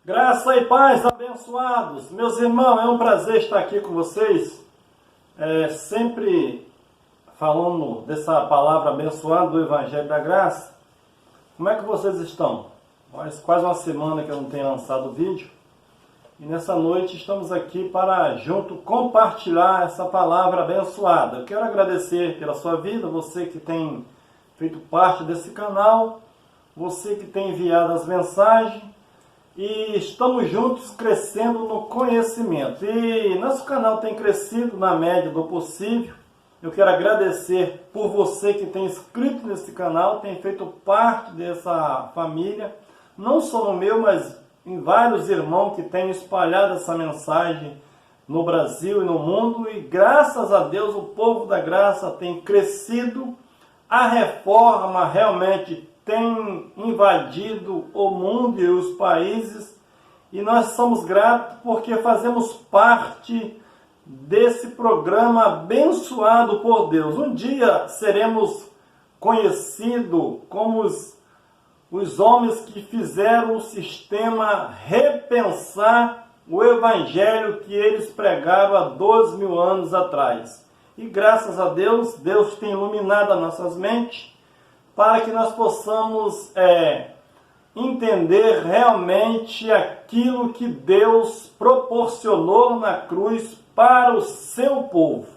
Graça e paz, abençoados. Meus irmãos, é um prazer estar aqui com vocês. Sempre falando dessa palavra abençoada do Evangelho da Graça. Como é que vocês estão? Faz quase uma semana que eu não tenho lançado o vídeo. E nessa noite estamos aqui para junto compartilhar essa palavra abençoada. Eu quero agradecer pela sua vida, você que tem feito parte desse canal, você que tem enviado as mensagens. E estamos juntos crescendo no conhecimento. E nosso canal tem crescido na média do possível. Eu quero agradecer por você que tem inscrito nesse canal, tem feito parte dessa família. Não só no meu, mas em vários irmãos que têm espalhado essa mensagem no Brasil e no mundo. E graças a Deus o povo da graça tem crescido. A reforma realmente tem invadido o mundo e os países, e nós somos gratos porque fazemos parte desse programa abençoado por Deus. Um dia seremos conhecidos como os homens que fizeram o sistema repensar o evangelho que eles pregaram há 2000 anos atrás. E graças a Deus, Deus tem iluminado as nossas mentes, para que nós possamos entender realmente aquilo que Deus proporcionou na cruz para o seu povo.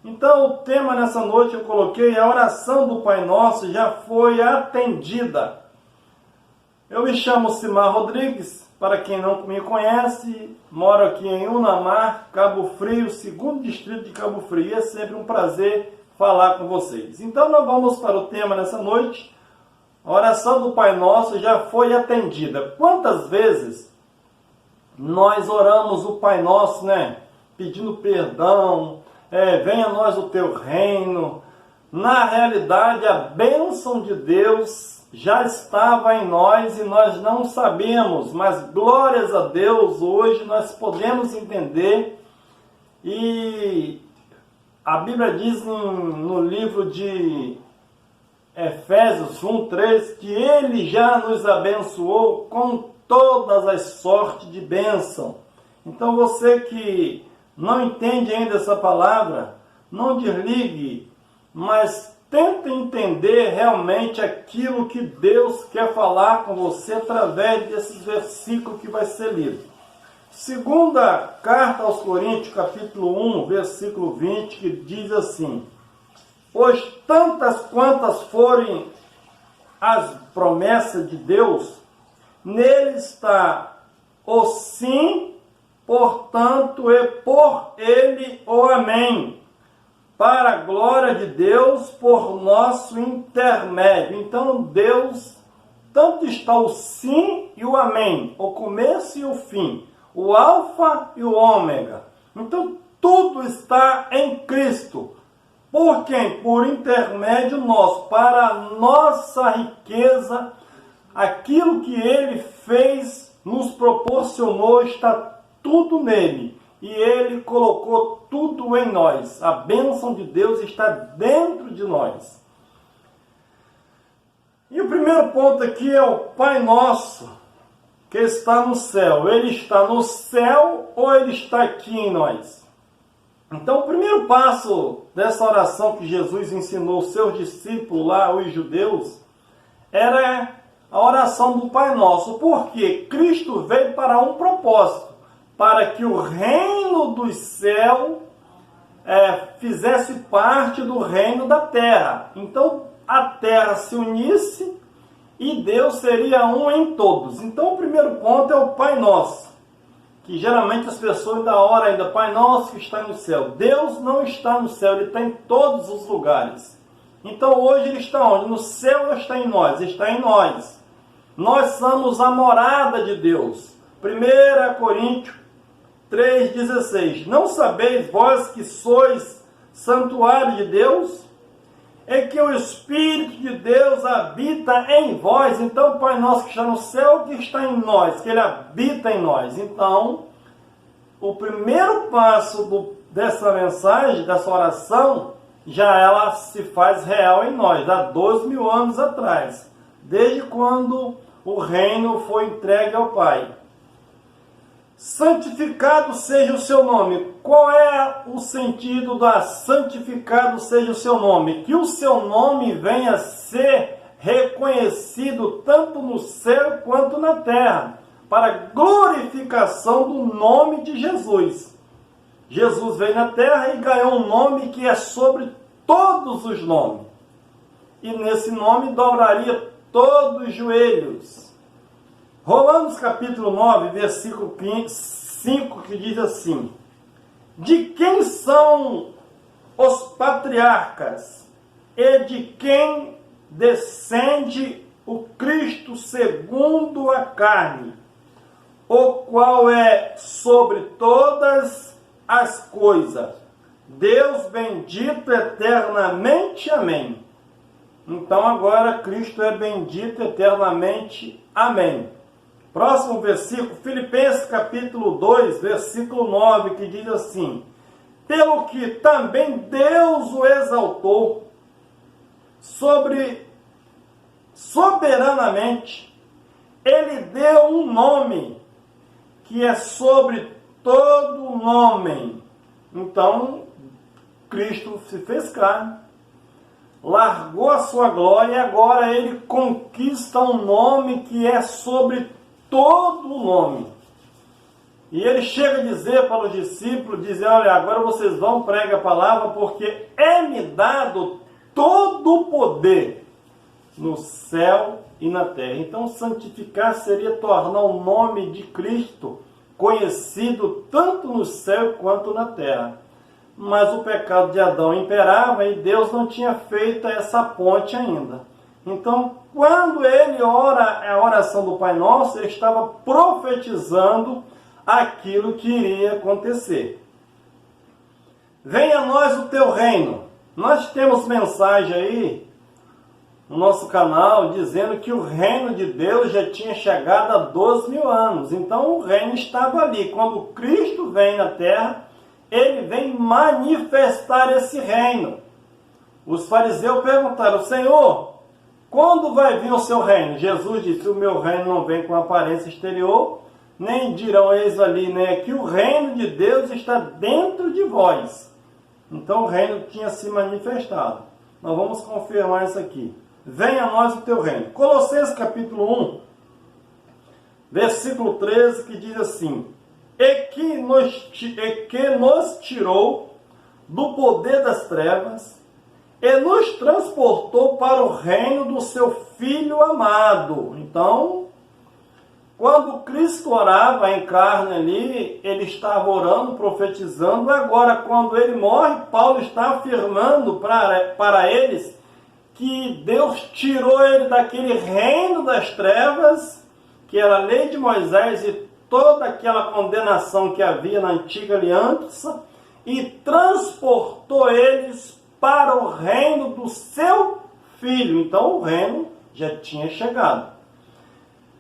Então o tema nessa noite eu coloquei: a oração do Pai Nosso já foi atendida. Eu me chamo Simar Rodrigues, para quem não me conhece, moro aqui em Unamar, Cabo Frio, segundo distrito de Cabo Frio. É sempre um prazer falar com vocês. Então nós vamos para o tema nessa noite. A oração do Pai Nosso já foi atendida. Quantas vezes nós oramos o Pai Nosso, pedindo perdão, venha a nós o teu reino. Na realidade, a bênção de Deus já estava em nós e nós não sabíamos, mas glórias a Deus, hoje nós podemos entender. E a Bíblia diz no livro de Efésios 1:3 que Ele já nos abençoou com todas as sortes de bênção. Então você que não entende ainda essa palavra, não desligue, mas tente entender realmente aquilo que Deus quer falar com você através desses versículos que vai ser lido. Segunda carta aos Coríntios, capítulo 1, versículo 20, que diz assim: pois tantas quantas forem as promessas de Deus, nele está o sim, portanto, e por ele o amém, para a glória de Deus por nosso intermédio. Então Deus, tanto está o sim e o amém, o começo e o fim, o alfa e o ômega. Então tudo está em Cristo. Por quem? Por intermédio nosso, para a nossa riqueza, aquilo que Ele fez, nos proporcionou, está tudo nele. E Ele colocou tudo em nós. A bênção de Deus está dentro de nós. E o primeiro ponto aqui é o Pai Nosso, que está no céu. Ele está no céu ou Ele está aqui em nós? Então, o primeiro passo dessa oração que Jesus ensinou aos seus discípulos lá, os judeus, era a oração do Pai Nosso. Porque Cristo veio para um propósito, para que o reino dos céus fizesse parte do reino da terra. Então, a terra se unisse e Deus seria um em todos. Então, o primeiro ponto é o Pai Nosso, que geralmente as pessoas ainda oram ainda: Pai Nosso que está no céu. Deus não está no céu, Ele está em todos os lugares. Então hoje Ele está onde? No céu ou está em nós? Está em nós. Nós somos a morada de Deus. 1 Coríntios 3,16. Não sabeis vós que sois santuário de Deus? É que o Espírito de Deus habita em vós. Então, o Pai Nosso que está no céu, que está em nós, que Ele habita em nós. Então, o primeiro passo dessa mensagem, dessa oração, já ela se faz real em nós, há 2000 anos atrás, desde quando o reino foi entregue ao Pai. Santificado seja o seu nome. Qual é o sentido da santificado seja o seu nome? Que o seu nome venha a ser reconhecido tanto no céu quanto na terra, para a glorificação do nome de Jesus. Jesus veio na terra e ganhou um nome que é sobre todos os nomes. E nesse nome dobraria todos os joelhos. Romanos capítulo 9, versículo 5, que diz assim: de quem são os patriarcas e de quem descende o Cristo segundo a carne, o qual é sobre todas as coisas, Deus bendito eternamente. Amém. Então agora Cristo é bendito eternamente. Amém. Próximo versículo, Filipenses capítulo 2, versículo 9, que diz assim: pelo que também Deus o exaltou soberanamente, ele deu um nome que é sobre todo nome. Então, Cristo se fez carne, largou a sua glória e agora ele conquista um nome que é sobre todo nome. E ele chega a dizer para os discípulos, dizer: olha, agora vocês vão pregar a palavra, porque é-me dado todo o poder no céu e na terra. Então, santificar seria tornar o nome de Cristo conhecido tanto no céu quanto na terra. Mas o pecado de Adão imperava e Deus não tinha feito essa ponte ainda. Então, quando ele ora a oração do Pai Nosso, ele estava profetizando aquilo que iria acontecer. Venha a nós o teu reino. Nós temos mensagem aí no nosso canal dizendo que o reino de Deus já tinha chegado há 12 mil anos. Então o reino estava ali. Quando Cristo vem na terra, ele vem manifestar esse reino. Os fariseus perguntaram: Senhor, quando vai vir o seu reino? Jesus disse: o meu reino não vem com aparência exterior, nem dirão eis ali, nem aqui. O reino de Deus está dentro de vós. Então o reino tinha se manifestado. Nós vamos confirmar isso aqui. Venha a nós o teu reino. Colossenses capítulo 1, versículo 13, que diz assim: e que nos tirou do poder das trevas e nos transportou para o reino do seu Filho amado. Então, quando Cristo orava em carne ali, ele estava orando, profetizando. Agora, quando ele morre, Paulo está afirmando para eles que Deus tirou ele daquele reino das trevas, que era a lei de Moisés e toda aquela condenação que havia na antiga aliança, e transportou eles para o reino do seu Filho. Então o reino já tinha chegado.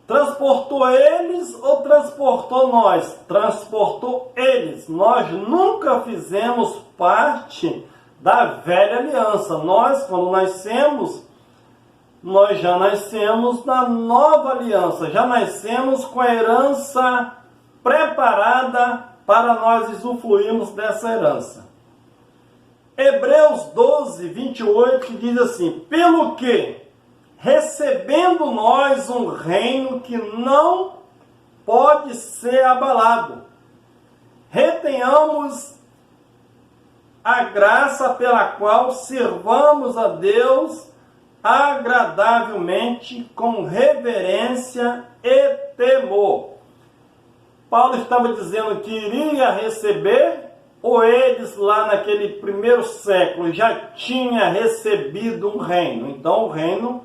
Transportou eles ou transportou nós? Transportou eles. Nós nunca fizemos parte da velha aliança. Nós, quando nascemos, nós já nascemos na nova aliança. Já nascemos com a herança preparada para nós usufruirmos dessa herança. Hebreus 12, 28, que diz assim: pelo que, recebendo nós um reino que não pode ser abalado, retenhamos a graça pela qual servamos a Deus agradavelmente, com reverência e temor. Paulo estava dizendo que iria receber, ou eles lá naquele primeiro século já tinha recebido um reino. Então o reino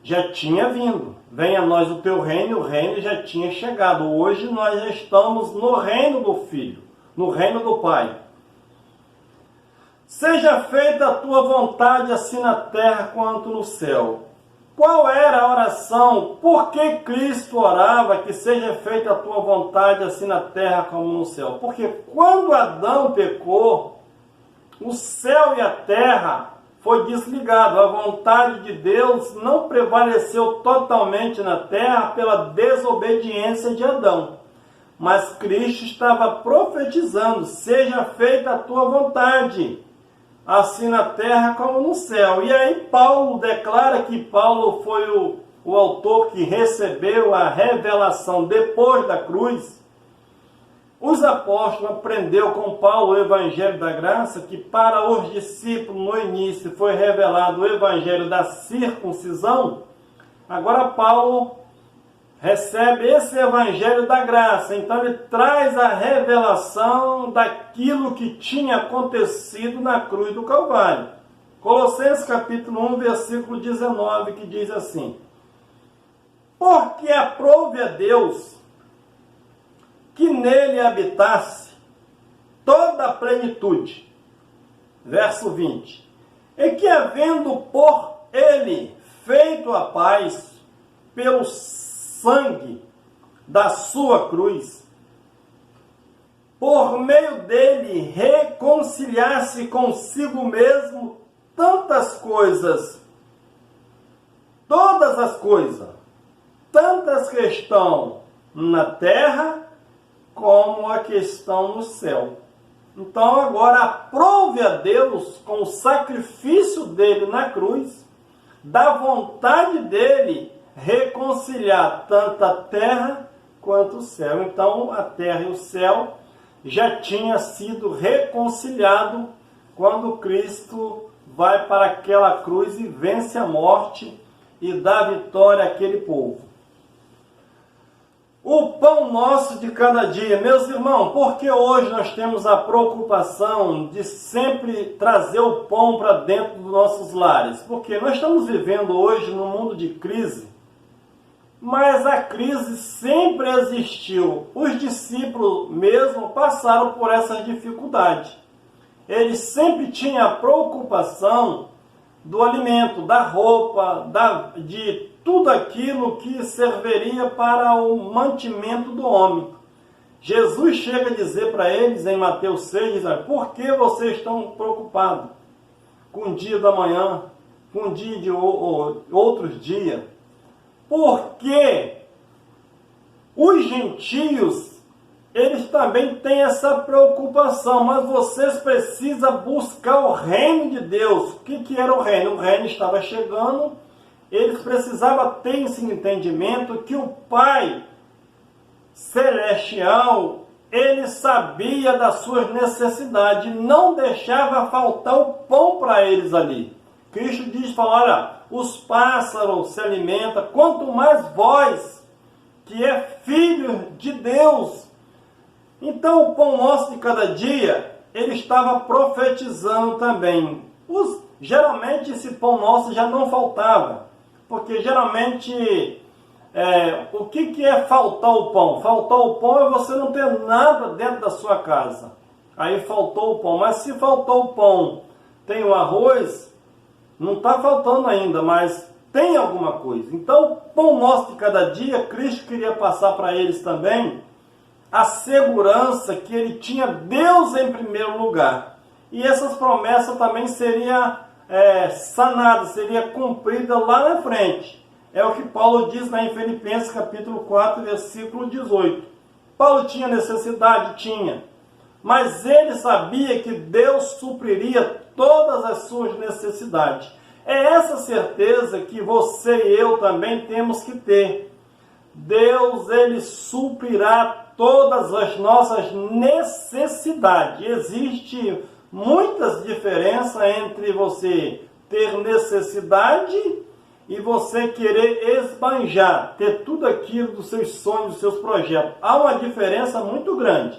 já tinha vindo. Venha a nós o teu reino, o reino já tinha chegado. Hoje nós já estamos no reino do Filho, no reino do Pai. Seja feita a tua vontade, assim na terra quanto no céu. Qual era a oração? Por que Cristo orava que seja feita a tua vontade, assim na terra como no céu? Porque quando Adão pecou, o céu e a terra foi desligado. A vontade de Deus não prevaleceu totalmente na terra pela desobediência de Adão. mas Cristo estava profetizando: seja feita a tua vontade, assim na terra como no céu. E aí Paulo declara que Paulo foi o autor que recebeu a revelação depois da cruz. Os apóstolos aprenderam com Paulo o Evangelho da Graça, que para os discípulos no início foi revelado o Evangelho da circuncisão. Agora Paulo recebe esse Evangelho da Graça, então ele traz a revelação daquilo que tinha acontecido na cruz do Calvário. Colossenses capítulo 1, versículo 19, que diz assim: porque aprove a Deus que nele habitasse toda a plenitude. Verso 20. E que havendo por ele feito a paz pelo sangue da sua cruz, por meio dele reconciliasse consigo mesmo tantas coisas, todas as coisas, tantas que estão na terra como a que estão no céu. Então agora aprove a Deus, com o sacrifício dele na cruz, da vontade dele, reconciliar tanto a terra quanto o céu. Então a terra e o céu já tinha sido reconciliado quando Cristo vai para aquela cruz e vence a morte e dá vitória àquele povo. O pão nosso de cada dia. Meus irmãos, porque hoje nós temos a preocupação de sempre trazer o pão para dentro dos nossos lares? Porque nós estamos vivendo hoje num mundo de crise, mas a crise sempre existiu. Os discípulos mesmo passaram por essa dificuldade. Eles sempre tinham a preocupação do alimento, da roupa, de tudo aquilo que serviria para o mantimento do homem. Jesus chega a dizer para eles em Mateus 6, diz: por que vocês estão preocupados com o dia da manhã, com o dia de outros dias? Porque os gentios, eles também têm essa preocupação, mas vocês precisam buscar o reino de Deus. O que era o reino? O reino estava chegando. Eles precisavam ter esse entendimento que o Pai Celestial, ele sabia das suas necessidades, não deixava faltar o pão para eles ali. Cristo diz, fala, olha, os pássaros se alimentam, quanto mais vós, que é filho de Deus. Então o pão nosso de cada dia, ele estava profetizando também. Geralmente esse pão nosso já não faltava. Porque geralmente, o que é faltar o pão? Faltar o pão é você não ter nada dentro da sua casa. Aí faltou o pão. Mas se faltou o pão, tem o arroz, não está faltando ainda, mas tem alguma coisa. Então, o pão nosso de cada dia, Cristo queria passar para eles também a segurança que ele tinha Deus em primeiro lugar. E essas promessas também seriam sanada, seria cumprida lá na frente. É o que Paulo diz em Filipenses capítulo 4, versículo 18. Paulo tinha necessidade? Tinha. Mas ele sabia que Deus supriria todas as suas necessidades. É essa certeza que você e eu também temos que ter. Deus, ele suprirá todas as nossas necessidades. Existe muitas diferenças entre você ter necessidade e você querer esbanjar, ter tudo aquilo dos seus sonhos, dos seus projetos. Há uma diferença muito grande.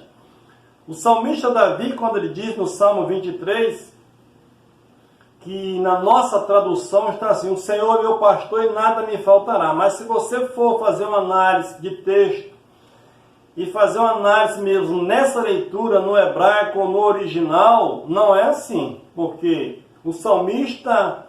O salmista Davi, quando ele diz no Salmo 23, que na nossa tradução está assim, o Senhor é meu pastor e nada me faltará. Mas se você for fazer uma análise de texto, e fazer uma análise mesmo nessa leitura, no hebraico ou no original, não é assim. Porque o salmista,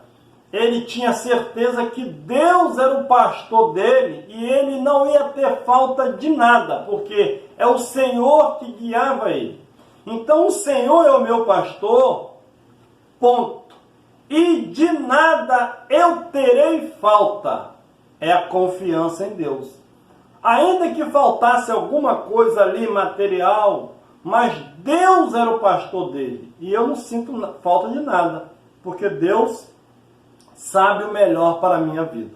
ele tinha certeza que Deus era o pastor dele e ele não ia ter falta de nada, porque é o Senhor que guiava ele. Então o Senhor é o meu pastor, ponto. E de nada eu terei falta. É a confiança em Deus. Ainda que faltasse alguma coisa ali material, mas Deus era o pastor dele. E eu não sinto falta de nada, porque Deus sabe o melhor para a minha vida.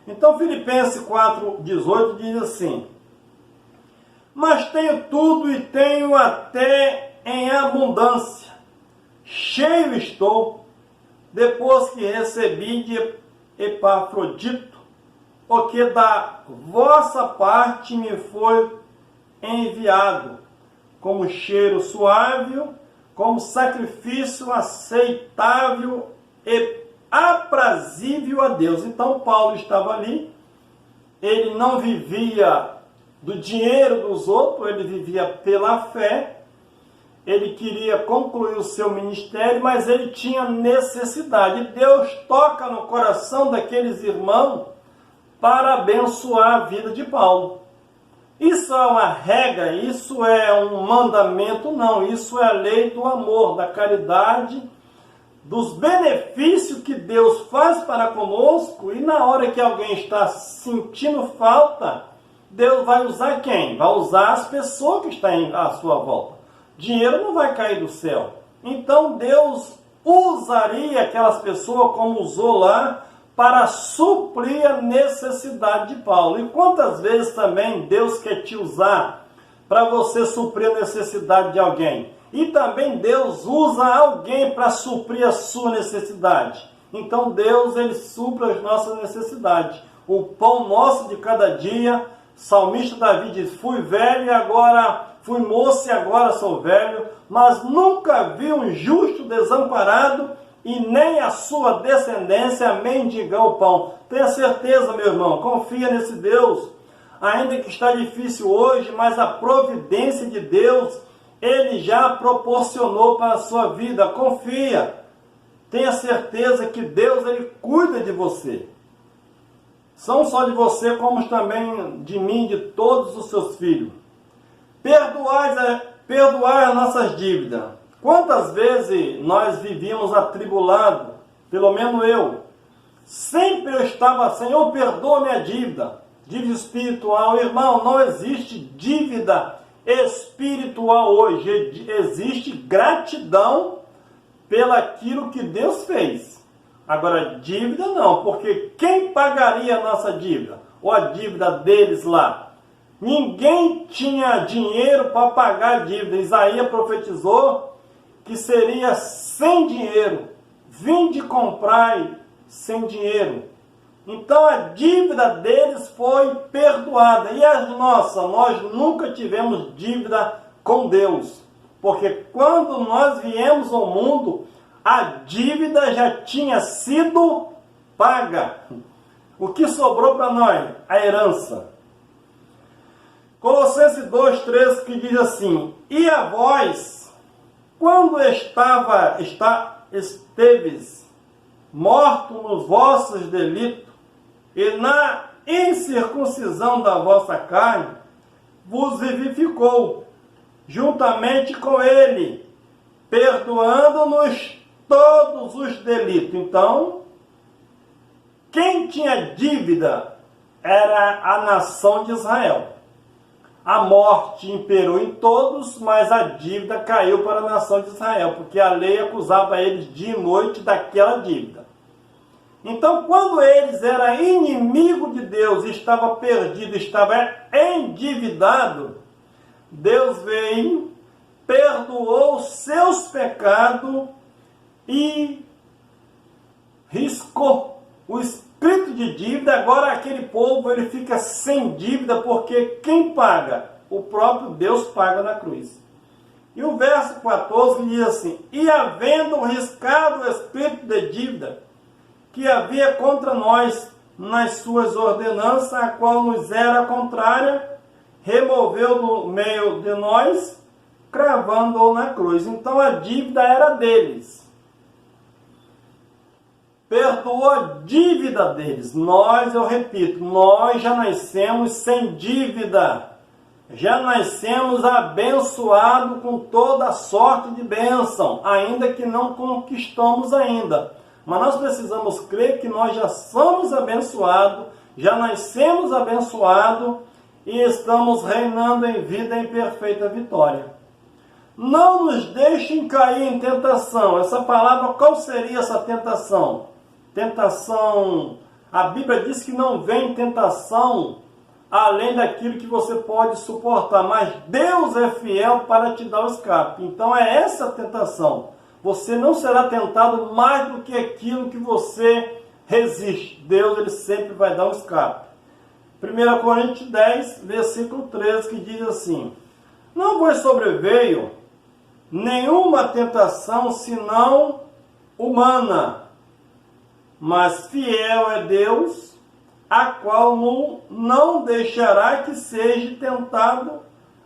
Então Filipenses 4,18 diz assim: mas tenho tudo e tenho até em abundância. Cheio estou, depois que recebi de Epafrodito, o que da vossa parte me foi enviado, como cheiro suave, como sacrifício aceitável e aprazível a Deus. Então Paulo estava ali, ele não vivia do dinheiro dos outros, ele vivia pela fé, ele queria concluir o seu ministério, mas ele tinha necessidade. Deus toca no coração daqueles irmãos para abençoar a vida de Paulo. Isso é uma regra, isso é um mandamento? Não, isso é a lei do amor, da caridade, dos benefícios que Deus faz para conosco, e na hora que alguém está sentindo falta, Deus vai usar quem? Vai usar as pessoas que estão à sua volta. Dinheiro não vai cair do céu. Então Deus usaria aquelas pessoas como usou lá para suprir a necessidade de Paulo. E quantas vezes também Deus quer te usar para você suprir a necessidade de alguém? E também Deus usa alguém para suprir a sua necessidade. Então Deus, ele supre as nossas necessidades. O pão nosso de cada dia, salmista Davi diz: fui velho e agora fui moço e agora sou velho, mas nunca vi um justo desamparado e nem a sua descendência mendigar o pão. Tenha certeza, meu irmão, confia nesse Deus. Ainda que está difícil hoje, mas a providência de Deus, ele já proporcionou para a sua vida. Confia. Tenha certeza que Deus, ele cuida de você. Não só de você, como também de mim e de todos os seus filhos. Perdoar as nossas dívidas. Quantas vezes nós vivíamos atribulados, pelo menos eu. Sempre eu estava, Senhor, perdoa minha dívida. Dívida espiritual. Irmão, não existe dívida espiritual hoje. Existe gratidão pelaquilo que Deus fez. Agora, dívida não, porque quem pagaria a nossa dívida? Ou a dívida deles lá? Ninguém tinha dinheiro para pagar a dívida. Isaías profetizou que seria sem dinheiro. Vinde comprar sem dinheiro. Então a dívida deles foi perdoada. E as nossas? Nós nunca tivemos dívida com Deus. Porque quando nós viemos ao mundo, a dívida já tinha sido paga. O que sobrou para nós? A herança. Colossenses 2,13, que diz assim: e a vós, quando esteves morto nos vossos delitos, e na incircuncisão da vossa carne, vos vivificou, juntamente com ele, perdoando-nos todos os delitos. Então, quem tinha dívida era a nação de Israel. A morte imperou em todos, mas a dívida caiu para a nação de Israel, porque a lei acusava eles dia e noite daquela dívida. Então, quando eles eram inimigos de Deus, estava perdido, estava endividado, Deus veio, perdoou seus pecados e riscou o espírito de dívida. Agora aquele povo, ele fica sem dívida, porque quem paga? O próprio Deus paga na cruz. E o verso 14 diz assim: e havendo riscado o espírito de dívida que havia contra nós nas suas ordenanças, a qual nos era contrária, removeu do meio de nós, cravando-o na cruz. Então a dívida era deles. Perdoou a dívida deles. Nós, eu repito, nós já nascemos sem dívida. Já nascemos abençoados com toda sorte de bênção, ainda que não conquistamos ainda. Mas nós precisamos crer que nós já somos abençoados, já nascemos abençoados, e estamos reinando em vida em perfeita vitória. Não nos deixem cair em tentação. Essa palavra, qual seria essa tentação? Tentação, a Bíblia diz que não vem tentação além daquilo que você pode suportar, mas Deus é fiel para te dar o escape. Então é essa a tentação. Você não será tentado mais do que aquilo que você resiste. Deus, ele sempre vai dar um escape. 1 Coríntios 10, versículo 13, que diz assim: não vos sobreveio nenhuma tentação senão humana, mas fiel é Deus, a qual não deixará que seja tentado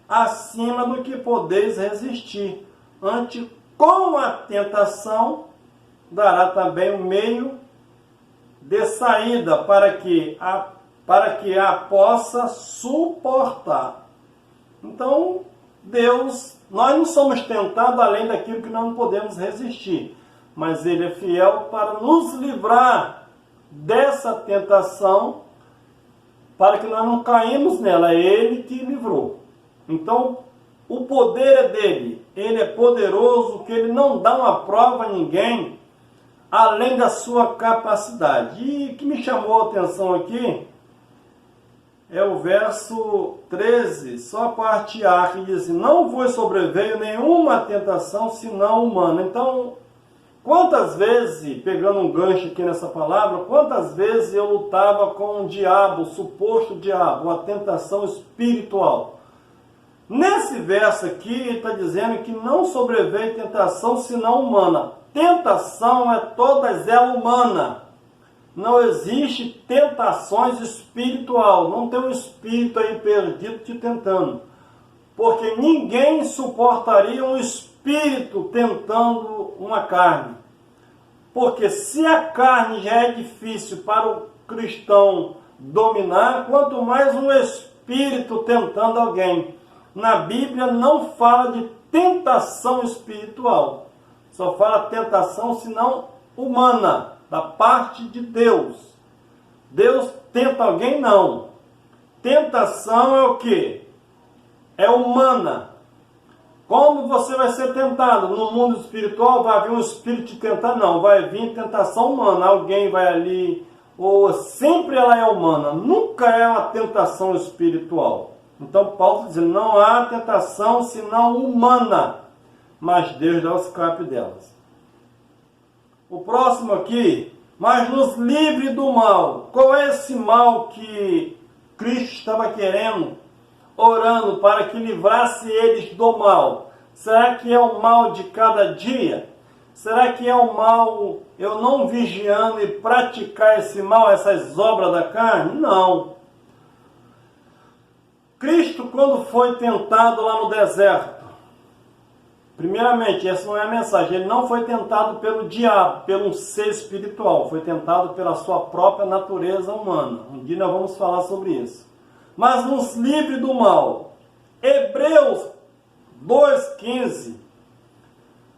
acima do que podeis resistir. Antes, com a tentação, dará também um meio de saída para que a possa suportar. Então, Deus, nós não somos tentados além daquilo que não podemos resistir, mas Ele é fiel para nos livrar dessa tentação, para que nós não caímos nela. É Ele que livrou. Então, o poder é dele. Ele é poderoso, que Ele não dá uma prova a ninguém além da sua capacidade. E o que me chamou a atenção aqui é o verso 13, só a parte A, que diz assim: não vos sobreveio nenhuma tentação senão humana. Então, quantas vezes, pegando um gancho aqui nessa palavra, quantas vezes eu lutava com o diabo, o suposto diabo, a tentação espiritual? Nesse verso aqui, ele está dizendo que não sobreveio tentação senão humana. Tentação é todas elas humana. Não existe tentações espiritual. Não tem um espírito aí perdido te tentando. Porque ninguém suportaria um espírito tentando uma carne. Porque se a carne já é difícil para o cristão dominar, quanto mais um espírito tentando alguém. Na Bíblia não fala de tentação espiritual. Só fala tentação, senão humana, da parte de Deus. Deus tenta alguém? Não. Tentação é o quê? É humana. Como você vai ser tentado? No mundo espiritual vai vir um espírito te tentar? Não, vai vir tentação humana. Alguém vai ali, ou sempre ela é humana, nunca é uma tentação espiritual. Então Paulo está dizendo, não há tentação senão humana, mas Deus dá o escape delas. O próximo aqui, mas nos livre do mal. Qual é esse mal que Cristo estava querendo, orando para que livrasse eles do mal? Será que é o mal de cada dia? Será que é o mal eu não vigiando e praticar esse mal, essas obras da carne? Não. Cristo, quando foi tentado lá no deserto, primeiramente, essa não é a mensagem, ele não foi tentado pelo diabo, pelo ser espiritual, foi tentado pela sua própria natureza humana. Um dia nós vamos falar sobre isso. Mas nos livre do mal. Hebreus 2,15.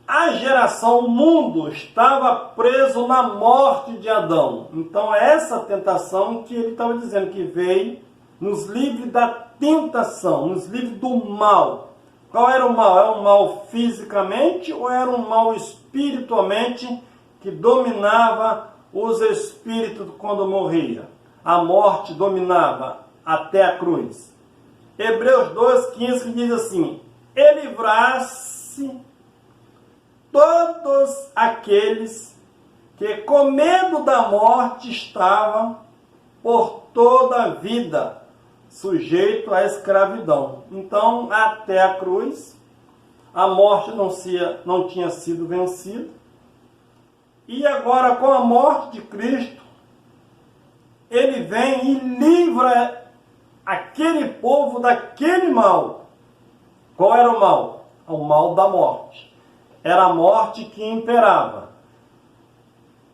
A geração, o mundo, estava preso na morte de Adão. Então é essa tentação que ele estava dizendo, que veio nos livre da tentação, nos livre do mal. Qual era o mal? Era um mal fisicamente ou era um mal espiritualmente que dominava os espíritos quando morria? A morte dominava até a cruz. Hebreus 2,15 que diz assim: e livrasse todos aqueles que com medo da morte estavam por toda a vida sujeito à escravidão. Então, até a cruz, a morte não tinha sido vencida. E agora, com a morte de Cristo, ele vem e livra aquele povo daquele mal. Qual era o mal? O mal da morte. Era a morte que imperava.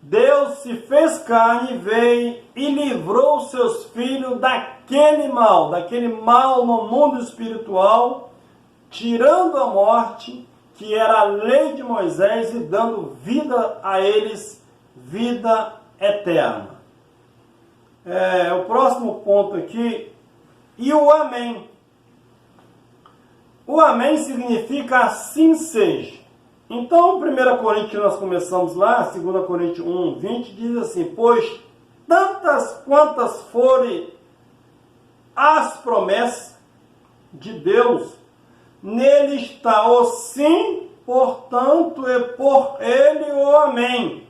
Deus se fez carne, veio e livrou os seus filhos daquele mal no mundo espiritual, tirando a morte, que era a lei de Moisés, e dando vida a eles, vida eterna. O próximo ponto aqui e o amém. O amém significa assim seja. Então, 1 Coríntios, nós começamos lá, 2 Coríntios 1, 20, diz assim: pois tantas quantas forem as promessas de Deus, nele está o sim, portanto, e por ele o amém,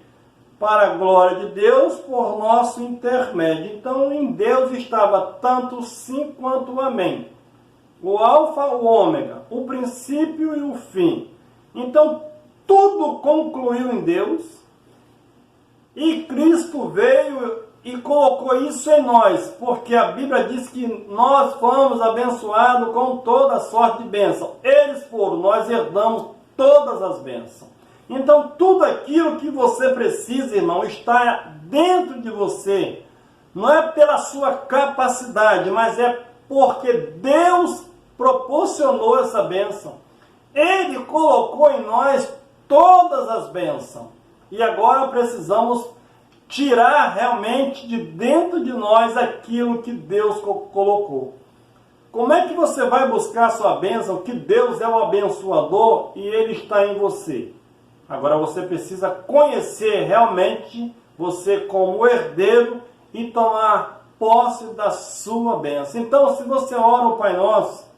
para a glória de Deus, por nosso intermédio. Então, em Deus estava tanto o sim quanto o amém. O alfa, o ômega, o princípio e o fim. Então, tudo concluiu em Deus, e Cristo veio e colocou isso em nós, porque a Bíblia diz que nós fomos abençoados com toda sorte de bênção. Eles foram, nós herdamos todas as bênçãos. Então, tudo aquilo que você precisa, irmão, está dentro de você. Não é pela sua capacidade, mas é porque Deus proporcionou essa bênção. Ele colocou em nós todas as bênçãos. E agora precisamos tirar realmente de dentro de nós aquilo que Deus colocou. Como é que você vai buscar a sua bênção? Que Deus é o abençoador e Ele está em você. Agora você precisa conhecer realmente você como herdeiro e tomar posse da sua bênção. Então, se você ora o Pai Nosso,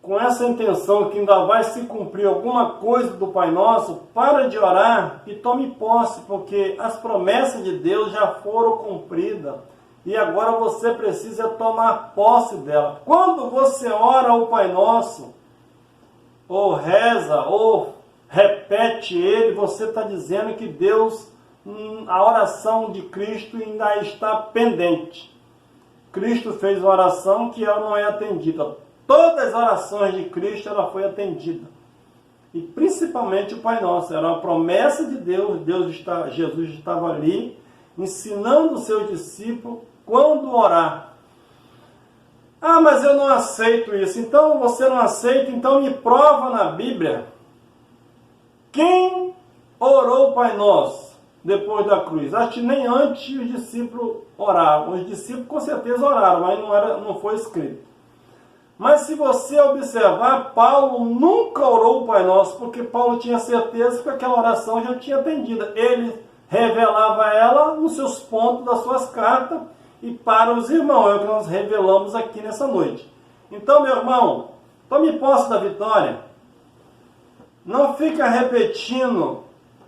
com essa intenção que ainda vai se cumprir alguma coisa do Pai Nosso, para de orar e tome posse, porque as promessas de Deus já foram cumpridas e agora você precisa tomar posse dela. Quando você ora o Pai Nosso, ou reza, ou repete ele, você está dizendo que Deus, a oração de Cristo ainda está pendente. Cristo fez uma oração que ela não é atendida. Todas as orações de Cristo ela foi atendida. E principalmente o Pai Nosso. Era uma promessa de Deus. Jesus estava ali ensinando os seus discípulos quando orar. Ah, mas eu não aceito isso. Então você não aceita? Então me prova na Bíblia quem orou o Pai Nosso depois da cruz. Acho que nem antes os discípulos oravam. Os discípulos com certeza oraram, mas não foi escrito. Mas se você observar, Paulo nunca orou o Pai Nosso, porque Paulo tinha certeza que aquela oração já tinha atendida. Ele revelava ela nos seus pontos das suas cartas e para os irmãos. É o que nós revelamos aqui nessa noite. Então, meu irmão, tome posse da vitória. Não fica repetindo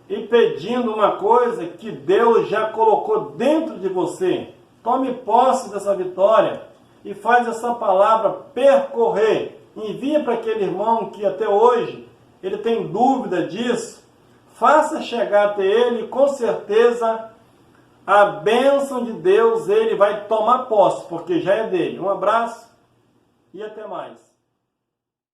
e pedindo uma coisa que Deus já colocou dentro de você. Tome posse dessa vitória e faz essa palavra percorrer. Envia para aquele irmão que até hoje ele tem dúvida disso. Faça chegar até ele e com certeza a bênção de Deus ele vai tomar posse, porque já é dele. Um abraço e até mais.